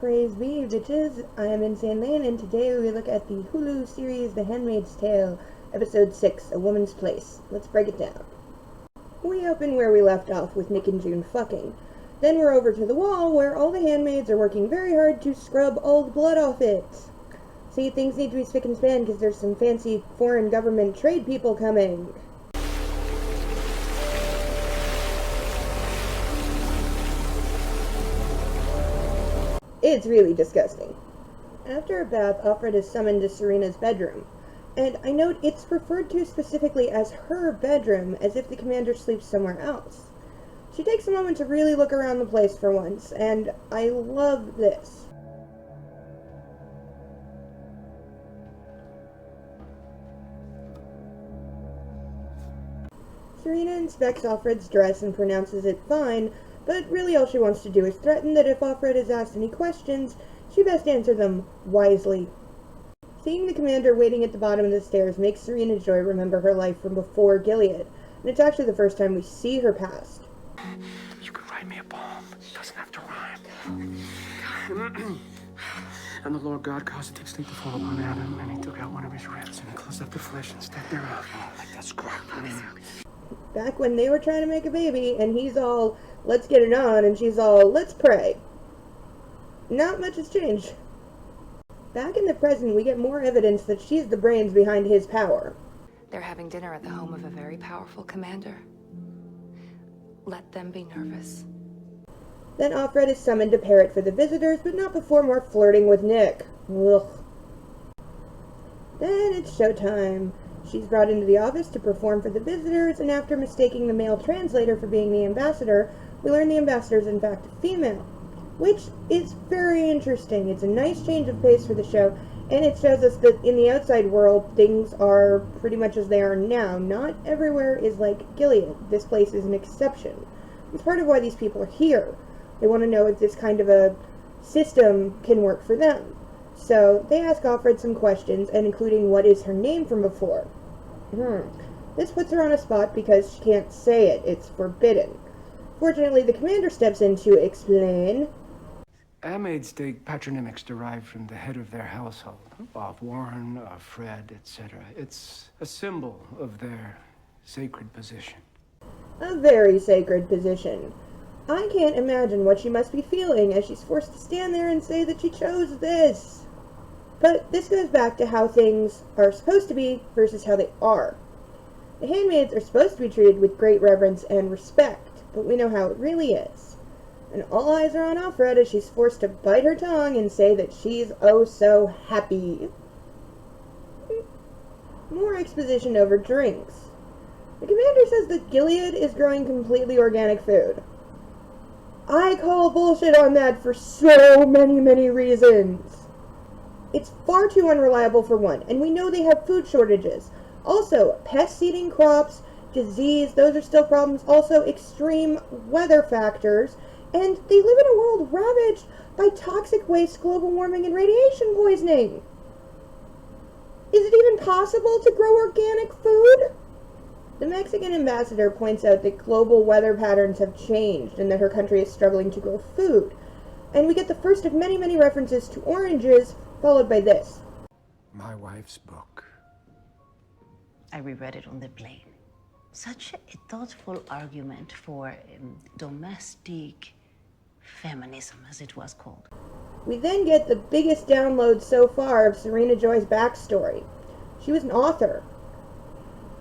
Praise be, bitches. I am Insane Lane, and today we look at the Hulu series The Handmaid's Tale, Episode 6, A Woman's Place. Let's break it down. We open where we left off with Nick and June fucking. Then we're over to the wall where all the handmaids are working very hard to scrub all the blood off it. See, things need to be spick and span because there's some fancy foreign government trade people coming. It's really disgusting. After a bath, Offred is summoned to Serena's bedroom. And I note it's referred to specifically as her bedroom, as if the commander sleeps somewhere else. She takes a moment to really look around the place for once, and I love this. Serena inspects Offred's dress and pronounces it fine, but really all she wants to do is threaten that if Offred is asked any questions, she best answer them wisely. Seeing the commander waiting at the bottom of the stairs makes Serena Joy remember her life from before Gilead, and it's actually the first time we see her past. You can write me a poem. It doesn't have to rhyme. And the Lord God caused a deep sleep to fall upon Adam, and he took out one of his ribs, and he closed up the flesh and stepped thereof. Oh, like that's great. Back when they were trying to make a baby, and he's all, let's get it on, and she's all, let's pray. Not much has changed. Back in the present, we get more evidence that she's the brains behind his power. They're having dinner at the home of a very powerful commander. Let them be nervous. Then Offred is summoned to parrot for the visitors, but not before more flirting with Nick. Ugh. Then it's showtime. She's brought into the office to perform for the visitors, and after mistaking the male translator for being the ambassador, we learn the ambassador is in fact a female, which is very interesting. It's a nice change of pace for the show, and it shows us that in the outside world, things are pretty much as they are now. Not everywhere is like Gilead. This place is an exception. It's part of why these people are here. They want to know if this kind of a system can work for them. So they ask Offred some questions, and including what is her name from before. This puts her on a spot because she can't say it. It's forbidden. Fortunately, the commander steps in to explain. Handmaids take patronymics derived from the head of their household. Bob Warren, Fred, etc. It's a symbol of their sacred position. A very sacred position. I can't imagine what she must be feeling as she's forced to stand there and say that she chose this. But this goes back to how things are supposed to be versus how they are. The handmaids are supposed to be treated with great reverence and respect, but we know how it really is. And all eyes are on Offred as she's forced to bite her tongue and say that she's oh so happy. More exposition over drinks. The commander says that Gilead is growing completely organic food. I call bullshit on that for so many reasons. It's far too unreliable for one, and we know they have food shortages. Also, pests eating crops, disease, those are still problems. Also, extreme weather factors, and they live in a world ravaged by toxic waste, global warming, and radiation poisoning. Is it even possible to grow organic food? The Mexican ambassador points out that global weather patterns have changed and that her country is struggling to grow food. And we get the first of many references to oranges, followed by this. My wife's book. I reread it on the plane. Such a thoughtful argument for domestic feminism, as it was called. We then get the biggest download so far of Serena Joy's backstory. She was an author.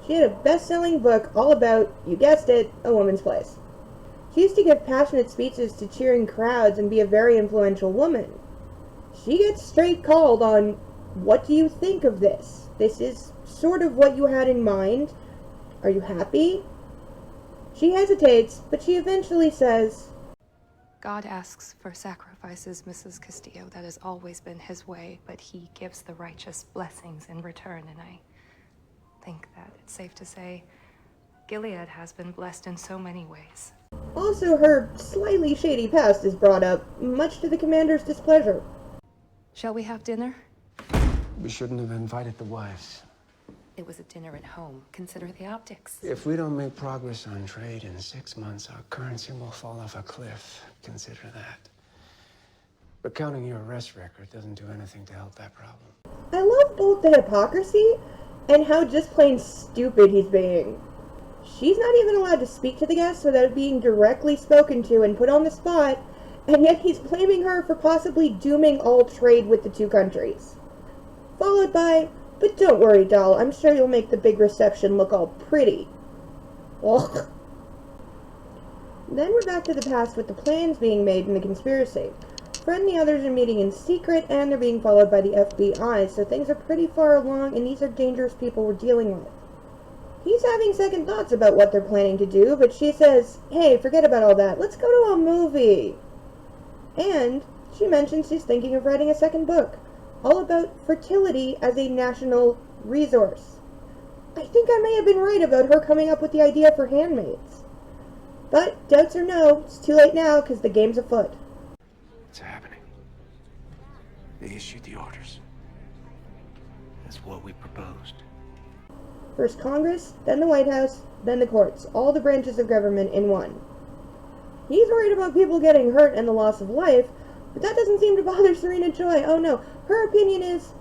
She had a best-selling book all about, you guessed it, a woman's place. She used to give passionate speeches to cheering crowds and be a very influential woman. She gets straight called on, what do you think of this? This is sort of what you had in mind. Are you happy? She hesitates, but she eventually says, God asks for sacrifices, Mrs. Castillo. That has always been his way, but he gives the righteous blessings in return, and I think that it's safe to say Gilead has been blessed in so many ways. Also, her slightly shady past is brought up, much to the commander's displeasure. Shall we have dinner? We shouldn't have invited the wives. It was a dinner at home. Consider the optics. If we don't make progress on trade in 6 months, our currency will fall off a cliff. Consider that. But counting your arrest record doesn't do anything to help that problem. I love both the hypocrisy and how just plain stupid he's being. She's not even allowed to speak to the guests without being directly spoken to and put on the spot, and yet he's blaming her for possibly dooming all trade with the two countries. Followed by, "But don't worry, doll, I'm sure you'll make the big reception look all pretty." Ugh. Then we're back to the past with the plans being made in the conspiracy. Fred and the others are meeting in secret, and they're being followed by the FBI, so things are pretty far along, and these are dangerous people we're dealing with. He's having second thoughts about what they're planning to do, but she says, "Hey, forget about all that. Let's go to a movie." And she mentions she's thinking of writing a second book, all about fertility as a national resource. I think I may have been right about her coming up with the idea for Handmaids. But doubts or no, it's too late now because the game's afoot. It's happening. They issued the orders. That's what we proposed. First Congress, then the White House, then the courts, all the branches of government in one. He's worried about people getting hurt and the loss of life, but that doesn't seem to bother Serena Joy. Oh no, her opinion is,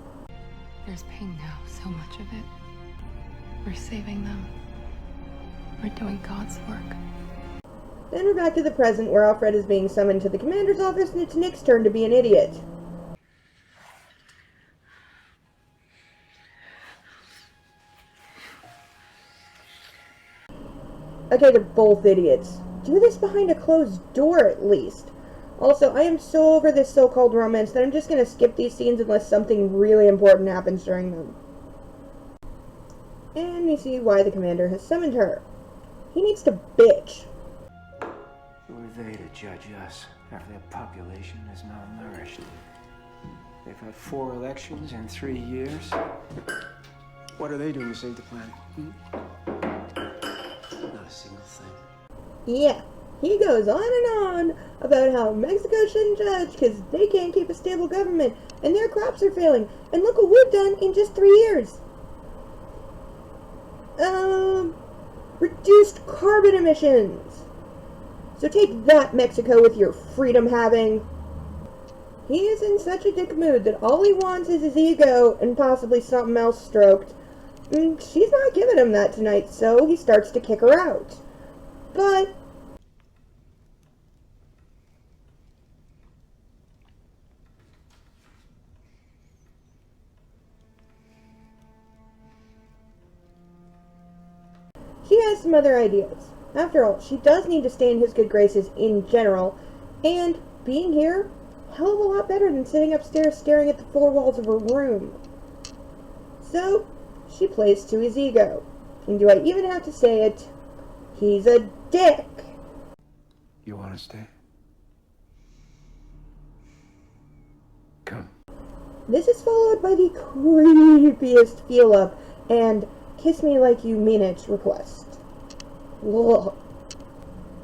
There's pain now, so much of it. We're saving them. We're doing God's work. Then we're back to the present where Alfred is being summoned to the commander's office and it's Nick's turn to be an idiot. Okay, they're both idiots. Do this behind a closed door at least. Also, I am so over this so-called romance that I'm just going to skip these scenes unless something really important happens during them. And we see why the commander has summoned her. He needs to bitch. Who are they to judge us after their population is malnourished? They've had 4 elections in 3 years. What are they doing to save the planet? Not a single thing. Yeah, he goes on and on about how Mexico shouldn't judge because they can't keep a stable government and their crops are failing. And look what we've done in just 3 years. Reduced carbon emissions. So take that, Mexico, with your freedom having. He is in such a dick mood that all he wants is his ego and possibly something else stroked. And she's not giving him that tonight, so he starts to kick her out. But she has some other ideas. After all, she does need to stay in his good graces in general, and being here, hell of a lot better than sitting upstairs staring at the 4 walls of her room. So, she plays to his ego. And do I even have to say it? He's a dick. You want to stay? Come. This is followed by the creepiest feel up and kiss me like you mean it request. Ugh.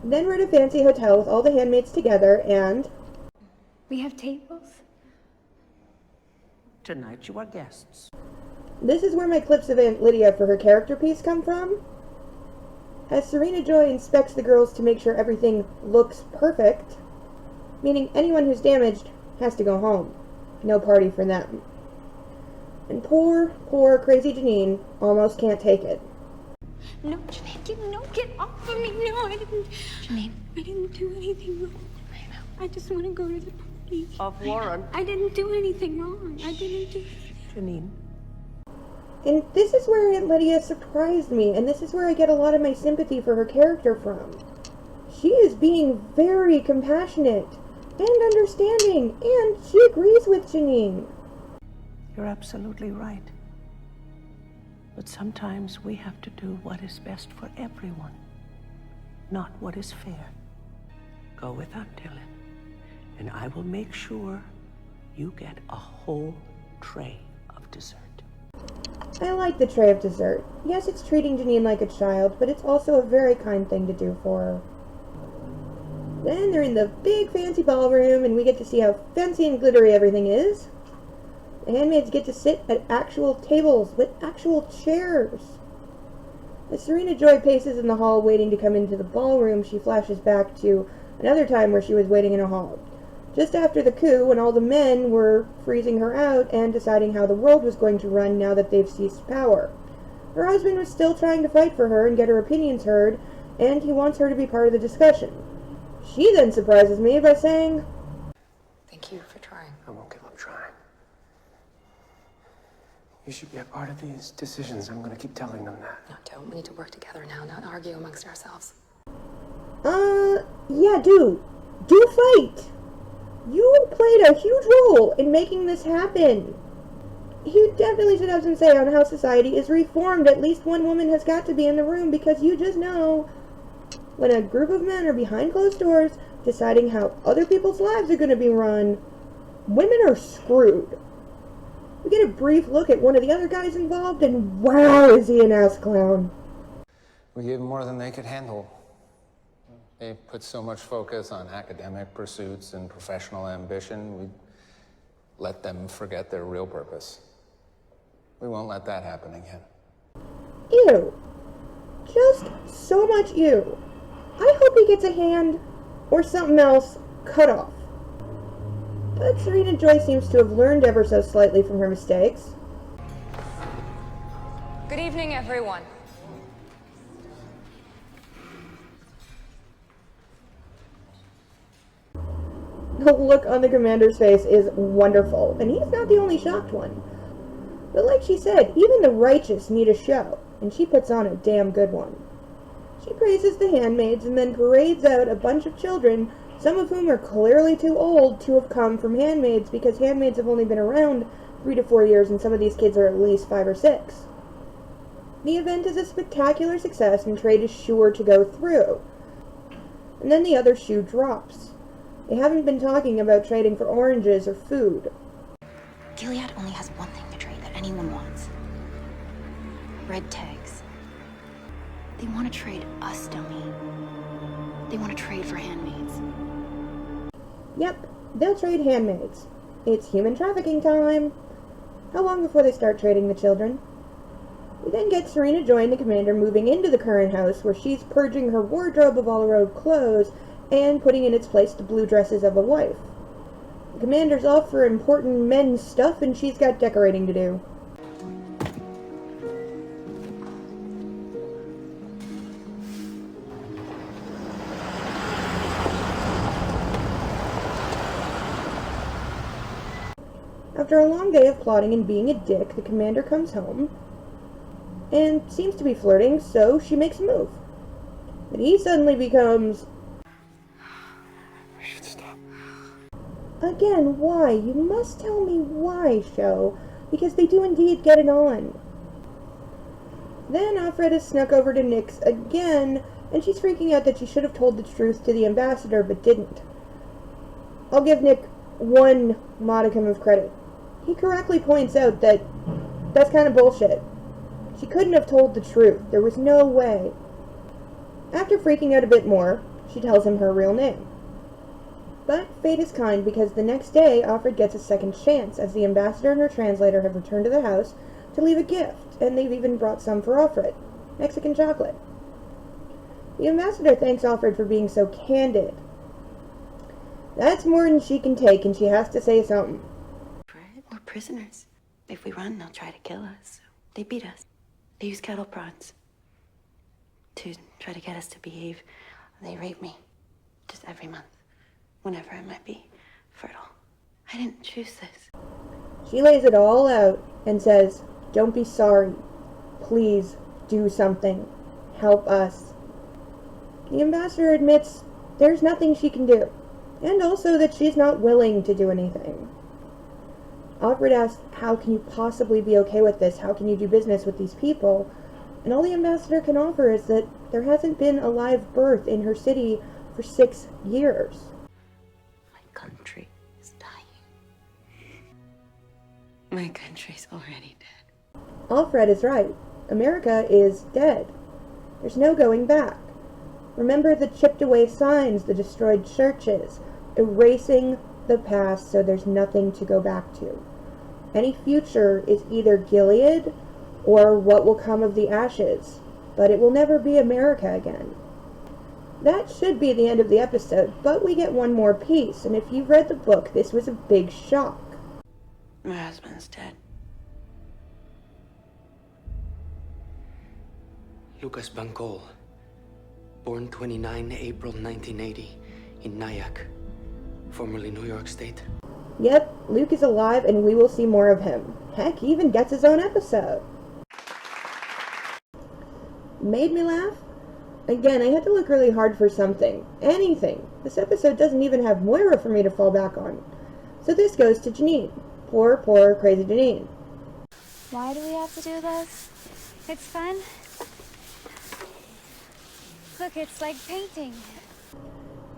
Then we're at a fancy hotel with all the handmaids together and We have tables? Tonight you are guests. this is where my clips of Aunt Lydia for her character piece come from. As Serena Joy inspects the girls to make sure everything looks perfect, meaning anyone who's damaged has to go home. No party for them. And poor, crazy Janine almost can't take it. No, Janine, get off of me. No, I didn't. Janine. I didn't do anything wrong. I just want to go to the party. Of Warren. I didn't do anything wrong. I didn't do. Janine. And this is where Aunt Lydia surprised me, and this is where I get a lot of my sympathy for her character from. She is being very compassionate and understanding, and she agrees with Janine. You're absolutely right. But sometimes we have to do what is best for everyone, not what is fair. Go with Aunt Dylan, and I will make sure you get a whole tray of dessert. I like the tray of dessert. Yes, it's treating Janine like a child, but it's also a very kind thing to do for her. Then they're in the big fancy ballroom, and we get to see how fancy and glittery everything is. The handmaids get to sit at actual tables with actual chairs. As Serena Joy paces in the hall waiting to come into the ballroom, she flashes back to another time where she was waiting in a hall. Just after the coup, when all the men were freezing her out and deciding how the world was going to run now that they've seized power. Her husband was still trying to fight for her and get her opinions heard, and he wants her to be part of the discussion. She then surprises me by saying, Thank you for trying. I won't give up trying. You should be a part of these decisions. I'm gonna keep telling them that. No, don't. We need to work together now, not argue amongst ourselves. Yeah, do fight. You played a huge role in making this happen. You definitely should have some say on how society is reformed. At least one woman has got to be in the room, because you just know when a group of men are behind closed doors deciding how other people's lives are going to be run, women are screwed. We get a brief look at one of the other guys involved, and wow, is he an ass clown. We gave them more than they could handle. They put so much focus on academic pursuits and professional ambition, we let them forget their real purpose. We won't let that happen again. Ew. Just so much ew. I hope he gets a hand or something else cut off. But Serena Joy seems to have learned ever so slightly from her mistakes. Good evening, everyone. The look on the commander's face is wonderful, and he's not the only shocked one. But like she said, even the righteous need a show, and she puts on a damn good one. She praises the handmaids and then parades out a bunch of children, some of whom are clearly too old to have come from handmaids, because handmaids have only been around 3 to 4 years, and some of these kids are at least 5 or 6. The event is a spectacular success, and trade is sure to go through. And then the other shoe drops. They haven't been talking about trading for oranges or food. Gilead only has one thing to trade that anyone wants. Red tags. They want to trade us, dummy. They want to trade for handmaids. Yep, they'll trade handmaids. It's human trafficking time. How long before they start trading the children? We then get Serena Joy and the commander moving into the current house, where she's purging her wardrobe of all her old clothes and putting in its place the blue dresses of a wife. The commander's off for important men's stuff, and she's got decorating to do. After a long day of plotting and being a dick, the commander comes home and seems to be flirting, so she makes a move. But he suddenly becomes... We should stop. Again, why? You must tell me why, show, because they do indeed get it on. Then Alfred has snuck over to Nyx again, and she's freaking out that she should have told the truth to the ambassador, but didn't. I'll give Nick one modicum of credit. He correctly points out that that's kind of bullshit. She couldn't have told the truth. There was no way. After freaking out a bit more, she tells him her real name. But fate is kind, because the next day, Alfred gets a second chance, as the ambassador and her translator have returned to the house to leave a gift, and they've even brought some for Alfred. Mexican chocolate. The ambassador thanks Alfred for being so candid. That's more than she can take, and she has to say something. Fred, we're prisoners. If we run, they'll try to kill us. They beat us. They use cattle prods to try to get us to behave. They rape me just every month, whenever I might be fertile. I didn't choose this. She lays it all out and says, "Don't be sorry. Please do something. Help us." The ambassador admits there's nothing she can do, and also that she's not willing to do anything. Alfred asks, how can you possibly be okay with this? How can you do business with these people? And all the ambassador can offer is that there hasn't been a live birth in her city for 6 years. My country is dying. My country's already dead. Alfred is right. America is dead. There's no going back. Remember the chipped away signs, the destroyed churches, erasing the past so there's nothing to go back to. Any future is either Gilead or what will come of the ashes, but it will never be America again. That should be the end of the episode, but we get one more piece, and if you've read the book, this was a big shock. My husband's dead. Lucas Bancol, born 29 April 1980 in Nyack, formerly New York State. Yep, Luke is alive and we will see more of him. Heck, he even gets his own episode. Made me laugh? Again, I had to look really hard for something. Anything. This episode doesn't even have Moira for me to fall back on. So this goes to Janine. Poor, poor, crazy Janine. Why do we have to do this? It's fun. Look, it's like painting.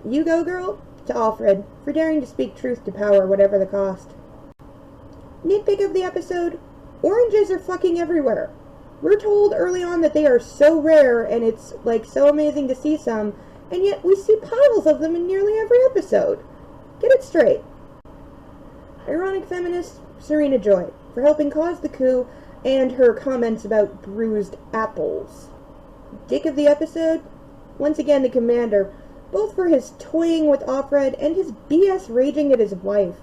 You go, girl, to Alfred, for daring to speak truth to power, whatever the cost. Nitpick of the episode? Oranges are fucking everywhere. We're told early on that they are so rare and it's like so amazing to see some, and yet we see piles of them in nearly every episode. Get it straight. Ironic feminist Serena Joy for helping cause the coup and her comments about bruised apples. Dick of the episode? Once again the commander, both for his toying with Offred and his BS raging at his wife.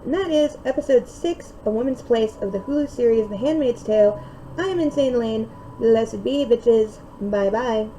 And that is episode 6, A Woman's Place of the Hulu series The Handmaid's Tale. I am Insane Lane. Blessed be, bitches. Bye bye.